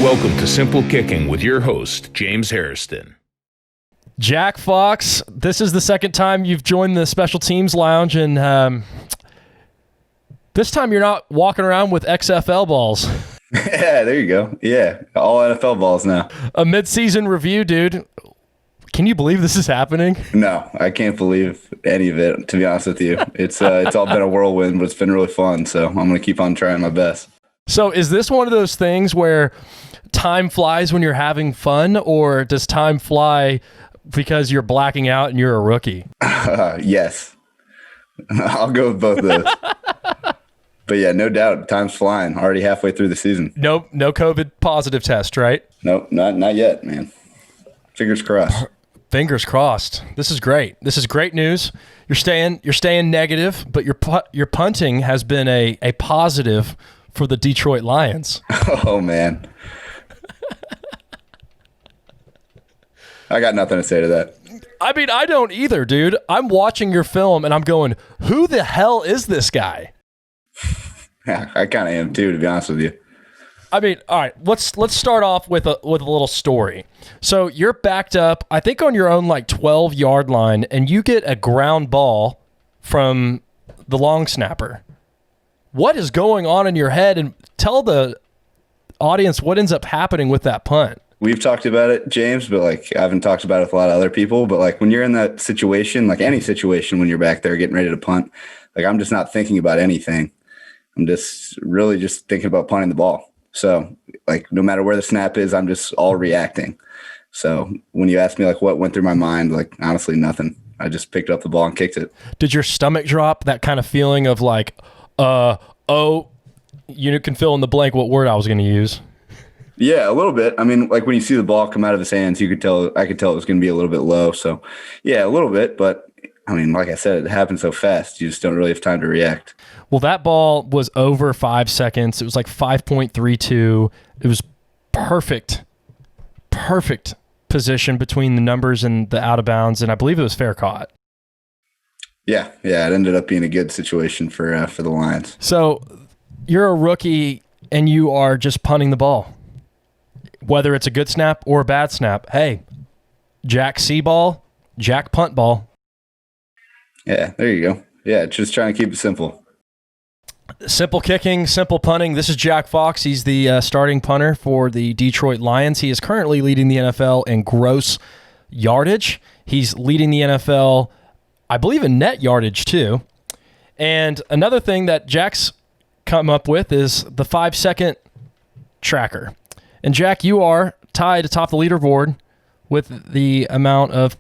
Welcome to Simple Kicking with your host, James Harrison. Jack Fox, this is the second time you've joined the Special Teams Lounge, and this time you're not walking around with XFL balls. Yeah, there you go. Yeah, all NFL balls now. A mid-season review, dude. Can you believe this is happening? No, I can't believe any of it, to be honest with you. It's all been a whirlwind, but it's been really fun, so I'm going to keep on trying my best. So is this one of those things where time flies when you're having fun, or does time fly because you're blacking out and you're a rookie? Yes. I'll go with both of those. But yeah, no doubt, time's flying. Already halfway through the season. No COVID positive test, right? Nope, not yet, man. Fingers crossed. Fingers crossed. This is great. This is great news. You're staying negative, but your punting has been a positive for the Detroit Lions. Oh man. I got nothing to say to that. I mean, I don't either, dude. I'm watching your film and I'm going, who the hell is this guy? Yeah, I kind of am too, to be honest with you. I mean, all right, let's start off with a little story. So you're backed up, I think on your own like 12-yard line, and you get a ground ball from the long snapper. What is going on in your head? And tell the audience what ends up happening with that punt. We've talked about it, James, but like I haven't talked about it with a lot of other people. But like when you're in that situation, like any situation when you're back there getting ready to punt, like I'm just not thinking about anything. I'm just really just thinking about punting the ball. So like no matter where the snap is, I'm just all reacting. So when you ask me like what went through my mind, like honestly nothing. I just picked up the ball and kicked it. Did your stomach drop? That kind of feeling of like, you can fill in the blank what word I was going to use. Yeah, a little bit. I mean, like when you see the ball come out of his hands, I could tell it was going to be a little bit low. So yeah, a little bit, but I mean, like I said, it happened so fast. You just don't really have time to react. Well, that ball was over 5 seconds. It was like 5.32. It was perfect position between the numbers and the out of bounds, and I believe it was fair caught. Yeah, it ended up being a good situation for the Lions. So you're a rookie, and you are just punting the ball. Whether it's a good snap or a bad snap, hey, Jack C ball, Jack punt ball. Yeah, there you go. Yeah, just trying to keep it simple. Simple kicking, simple punting. This is Jack Fox. He's the starting punter for the Detroit Lions. He is currently leading the NFL in gross yardage. He's leading the NFL, I believe, in net yardage too. And another thing that Jack's come up with is the 5-second tracker. And Jack, you are tied atop the leaderboard with the amount of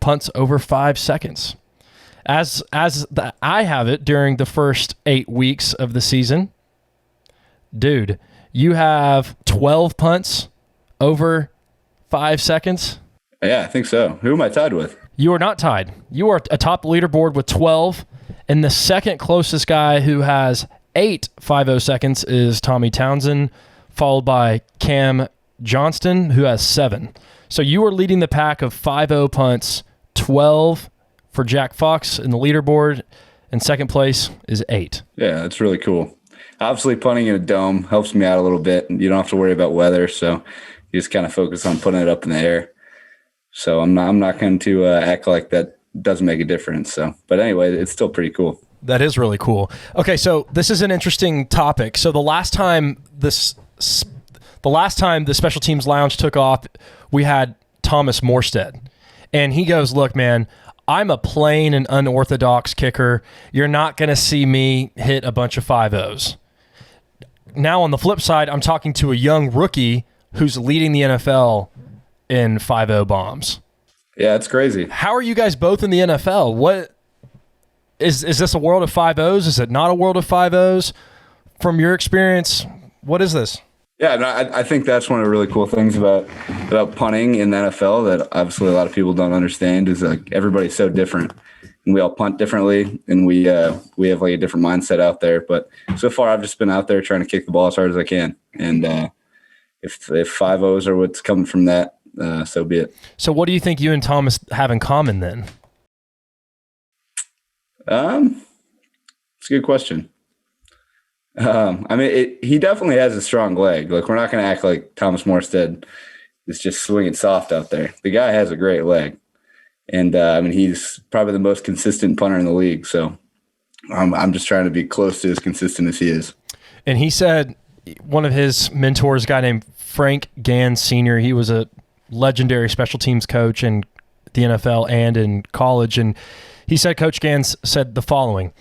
punts over 5 seconds. As I have it during the first 8 weeks of the season, dude, you have 12 punts over 5 seconds. Yeah, I think so. Who am I tied with? You are not tied. You are atop the leaderboard with 12, and the second closest guy who has 8 5.0 seconds is Tommy Townsend, followed by Cam Johnston, who has 7. So you are leading the pack of 5.0 punts, 12 for Jack Fox in the leaderboard, and second place is 8. Yeah, that's really cool. Obviously, punting in a dome helps me out a little bit. You don't have to worry about weather, so you just kind of focus on putting it up in the air. So I'm not going to act like that doesn't make a difference. So, but anyway, it's still pretty cool. That is really cool. Okay, so this is an interesting topic. So the last time the Special Teams Lounge took off, we had Thomas Morstead, and he goes, "Look, man, I'm a plain and unorthodox kicker. You're not going to see me hit a bunch of 5.0s. Now, on the flip side, I'm talking to a young rookie who's leading the NFL in 5.0 bombs. Yeah, it's crazy. How are you guys both in the NFL? What is this a world of 5.0s? Is it not a world of 5.0s? From your experience, what is this? Yeah, no, I think that's one of the really cool things about punting in the NFL that obviously a lot of people don't understand is like everybody's so different, and we all punt differently, and we have like a different mindset out there. But so far, I've just been out there trying to kick the ball as hard as I can, and if 5.0s are what's coming from that, so be it. So, what do you think you and Thomas have in common then? It's a good question. I mean, he definitely has a strong leg. Like, we're not going to act like Thomas Morstead is just swinging soft out there. The guy has a great leg. And, I mean, he's probably the most consistent punter in the league. So I'm just trying to be close to as consistent as he is. And he said one of his mentors, a guy named Frank Gans Sr., he was a legendary special teams coach in the NFL and in college. And he said, Coach Gans said the following: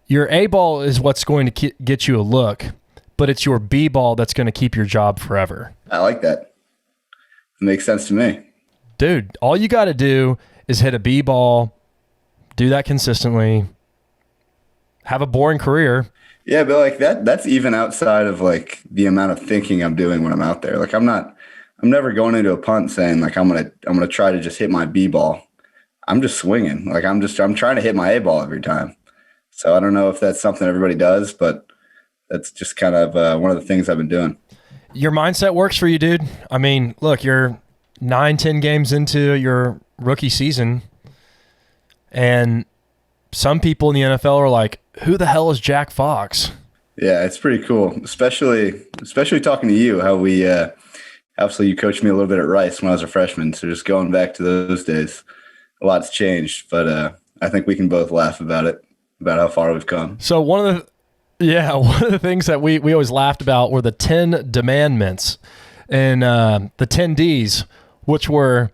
your A ball is what's going to get you a look, but it's your B ball that's going to keep your job forever. I like that. It makes sense to me. Dude, all you got to do is hit a B ball, do that consistently, have a boring career. Yeah, but like that's even outside of like the amount of thinking I'm doing when I'm out there. Like, I'm never going into a punt saying like I'm gonna try to just hit my B ball. I'm just swinging. Like, I'm trying to hit my A ball every time. So I don't know if that's something everybody does, but that's just kind of one of the things I've been doing. Your mindset works for you, dude. I mean, look, you're 9-10 games into your rookie season, and some people in the NFL are like, who the hell is Jack Fox? Yeah, it's pretty cool, especially talking to you, how we obviously you coached me a little bit at Rice when I was a freshman. So just going back to those days, a lot's changed, but I think we can both laugh about it, about how far we've come. So one of the things that we always laughed about were the 10 demandments and the 10 Ds, which were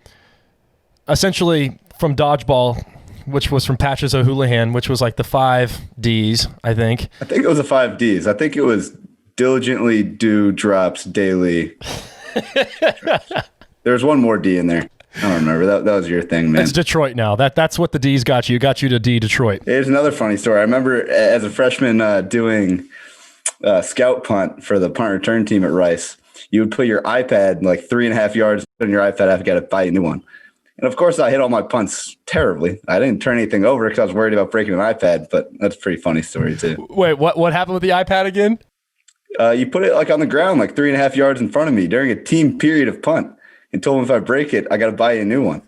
essentially from dodgeball, which was from Patches O'Houlihan, which was like the 5 Ds, I think. I think it was the 5 Ds. I think it was diligently do drops daily. There's one more D in there. I don't remember. That was your thing, man. It's Detroit now. That's what the D's got you. Got you to D Detroit. Here's another funny story. I remember as a freshman doing scout punt for the punt return team at Rice. You would put your iPad like 3.5 yards on your iPad. I've got to buy a new one. And of course, I hit all my punts terribly. I didn't turn anything over because I was worried about breaking an iPad. But that's a pretty funny story too. Wait, what happened with the iPad again? You put it like on the ground, like 3.5 yards in front of me during a team period of punt, and told him if I break it, I got to buy you a new one.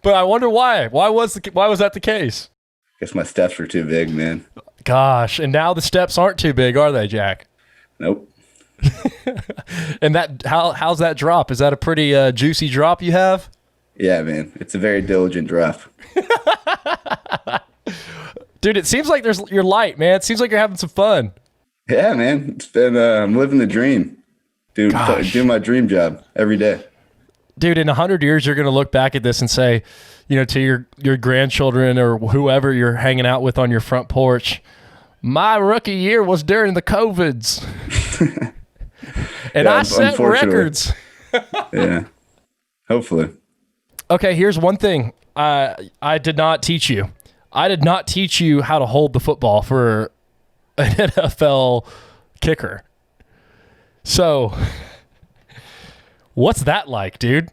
But I wonder why. Why was that the case? I guess my steps were too big, man. Gosh, and now the steps aren't too big, are they, Jack? Nope. And how's that drop? Is that a pretty juicy drop you have? Yeah, man. It's a very diligent drop. Dude, it seems like you're light, man. It seems like you're having some fun. Yeah, man. It's been I'm living the dream. Dude, doing my dream job every day. Dude, in 100 years, you're going to look back at this and say, to your grandchildren or whoever you're hanging out with on your front porch, my rookie year was during the COVIDs. And yeah, I set records. Yeah, hopefully. Okay, here's one thing I did not teach you. I did not teach you how to hold the football for an NFL kicker. So, what's that like, dude?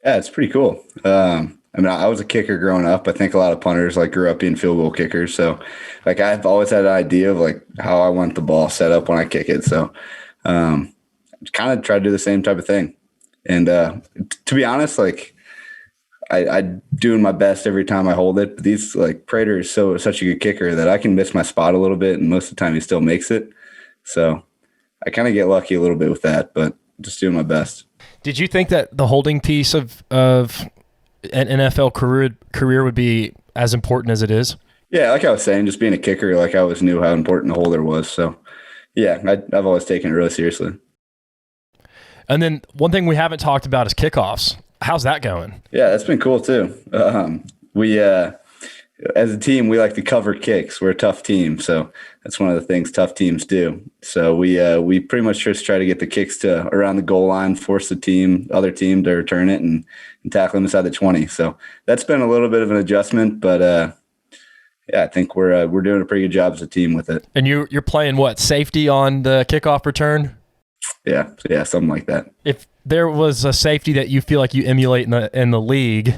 Yeah, it's pretty cool. I mean, I was a kicker growing up. I think a lot of punters grew up being field goal kickers. So, I've always had an idea of how I want the ball set up when I kick it. So, kind of try to do the same type of thing. And to be honest, I doing my best every time I hold it. But these Prater is such a good kicker that I can miss my spot a little bit, and most of the time he still makes it. So I kind of get lucky a little bit with that, but just doing my best. Did you think that the holding piece of an NFL career would be as important as it is? Yeah, like I was saying, just being a kicker, I always knew how important the holder was. So yeah, I've always taken it really seriously. And then one thing we haven't talked about is kickoffs. How's that going? Yeah, that's been cool too. We, as a team, we like to cover kicks. We're a tough team, so that's one of the things tough teams do. So we pretty much just try to get the kicks to around the goal line, force the other team to return it, and tackle them inside the 20. So that's been a little bit of an adjustment, but yeah, I think we're doing a pretty good job as a team with it. And you're playing what, safety on the kickoff return? Yeah, something like that. If there was a safety that you feel like you emulate in the league,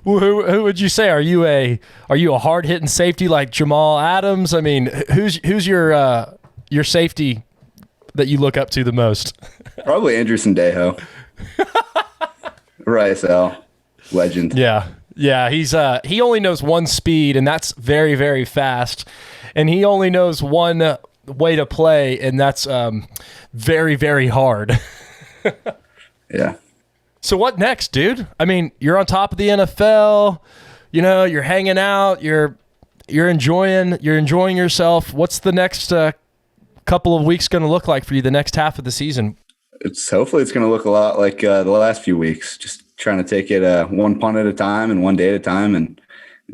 who would you say? Are you a hard hitting safety like Jamal Adams? I mean, who's your safety that you look up to the most? Probably Andrew Sandejo. Rice L. Legend. Yeah. Yeah, he only knows one speed, and that's very, very fast. And he only knows one way to play, and that's very, very hard. Yeah. So what next, dude? I mean, you're on top of the NFL. You know, you're hanging out. You're enjoying yourself. What's the next couple of weeks going to look like for you? The next half of the season? Hopefully it's going to look a lot like the last few weeks. Just trying to take it one punt at a time and one day at a time, and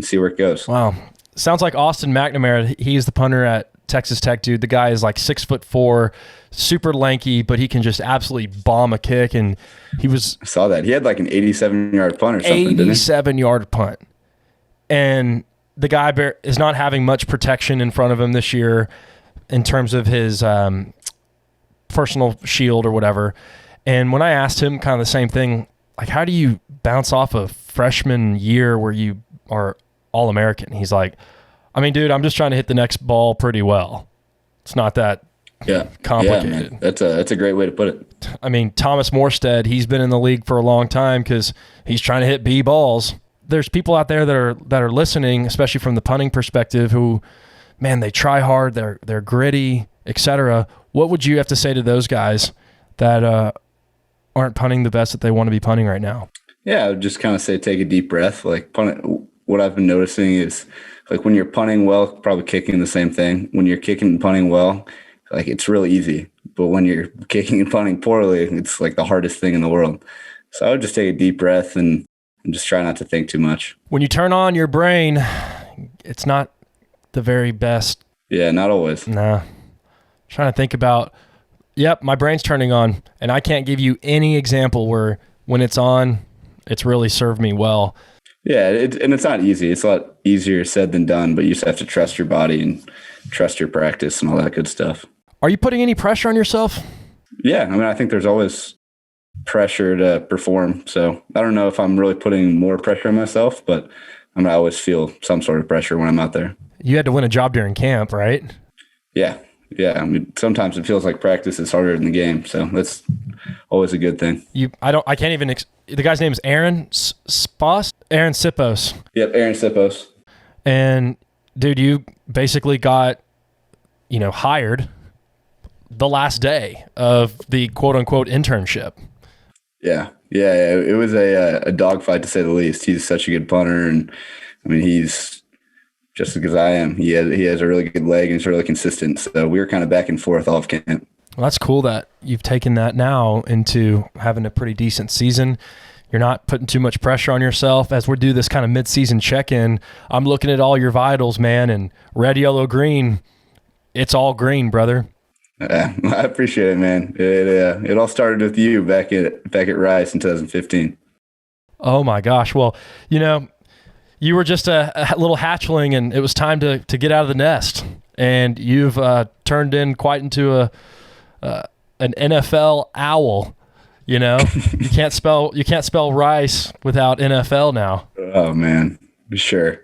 see where it goes. Wow, sounds like Austin McNamara. He's the punter at Texas Tech, dude. The guy is like 6'4", super lanky, but he can just absolutely bomb a kick. And I saw that he had like an 87-yard punt or something. 87-yard punt, and the guy is not having much protection in front of him this year in terms of his personal shield or whatever. And when I asked him kind of the same thing, like, how do you bounce off a freshman year where you are All-American? He's like, I mean, dude, I'm just trying to hit the next ball pretty well. It's not that complicated. Yeah, man. That's a great way to put it. I mean, Thomas Morstead, he's been in the league for a long time because he's trying to hit B balls. There's people out there that are listening, especially from the punting perspective, who, man, they try hard, they're gritty, etc. What would you have to say to those guys that aren't punting the best that they want to be punting right now? Yeah, I would just kind of say take a deep breath. Like, what I've been noticing is, like, when you're punting well, probably kicking the same thing. When you're kicking and punting well, like, it's really easy. But when you're kicking and punting poorly, it's like the hardest thing in the world. So I would just take a deep breath and just try not to think too much. When you turn on your brain, it's not the very best. Yeah, not always. Nah. Trying to think about, yep, my brain's turning on, and I can't give you any example where when it's on, it's really served me well. Yeah, and it's not easy. It's a lot easier said than done, but you just have to trust your body and trust your practice and all that good stuff. Are you putting any pressure on yourself? Yeah, I mean, I think there's always pressure to perform. So I don't know if I'm really putting more pressure on myself, but I always feel some sort of pressure when I'm out there. You had to win a job during camp, right? Yeah. I mean, sometimes it feels like practice is harder than the game, so that's always a good thing. I can't even. The guy's name is Arryn Siposs. Arryn Siposs. Yep, Arryn Siposs. And dude, you basically got, hired the last day of the quote unquote internship. Yeah. It was a dogfight to say the least. He's such a good punter, and I mean, he's just as good as I am. He has a really good leg and he's really consistent. So we were kind of back and forth all of camp. Well, that's cool that you've taken that now into having a pretty decent season. You're not putting too much pressure on yourself. As we do this kind of mid-season check-in, I'm looking at all your vitals, man, and red, yellow, green, it's all green, brother. I appreciate it, man. It all started with you back at Rice in 2015. Oh my gosh. Well, you were just a little hatchling, and it was time to get out of the nest. And you've turned in quite into an NFL owl. You can't spell Rice without NFL now. Oh man, sure.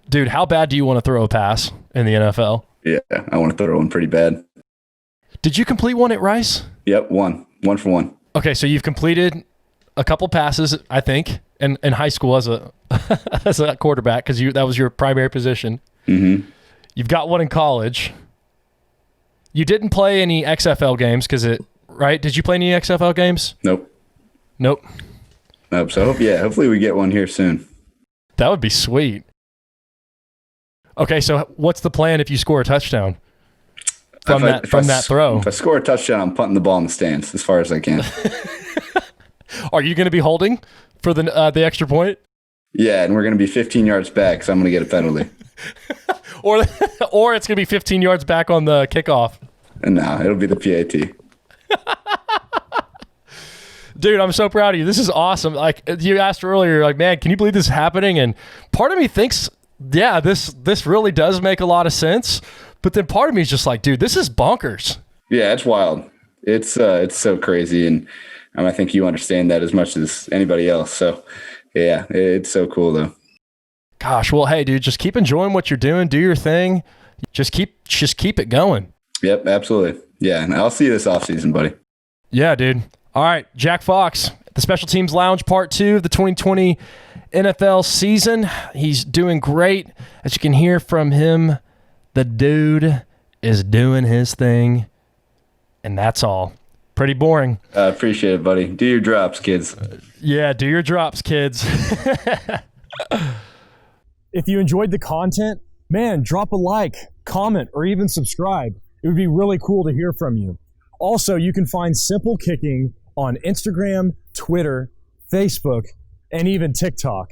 Dude, how bad do you want to throw a pass in the NFL? Yeah, I want to throw one pretty bad. Did you complete one at Rice? Yep, one for one. Okay, so you've completed a couple passes, I think, in high school as a as a quarterback, because that was your primary position. Mm-hmm. You've got one in college. You didn't play any XFL games right? Did you play any XFL games? Nope. So hopefully we get one here soon. That would be sweet. Okay, so what's the plan if you score a touchdown from that throw? If I score a touchdown, I'm punting the ball in the stands as far as I can. Are you going to be holding for the extra point? Yeah, and we're going to be 15 yards back, so I'm going to get a penalty. or it's going to be 15 yards back on the kickoff. No, it'll be the PAT. Dude, I'm so proud of you. This is awesome. Like you asked earlier, like, man, can you believe this is happening? And part of me thinks, yeah, this really does make a lot of sense. But then part of me is just like, dude, this is bonkers. Yeah, it's wild. It's so crazy, and I think you understand that as much as anybody else. So, yeah, it's so cool though. Gosh, well, hey, dude, just keep enjoying what you're doing. Do your thing. Just keep it going. Yep, absolutely. Yeah, and I'll see you this offseason, buddy. Yeah, dude. All right, Jack Fox, the Special Teams Lounge Part 2 of the 2020 NFL season. He's doing great. As you can hear from him, the dude is doing his thing, and that's all. Pretty boring. I appreciate it, buddy. Do your drops, kids. Yeah, do your drops, kids. If you enjoyed the content, man, drop a like, comment, or even subscribe. It would be really cool to hear from you. Also, you can find Simple Kicking on Instagram, Twitter, Facebook, and even TikTok.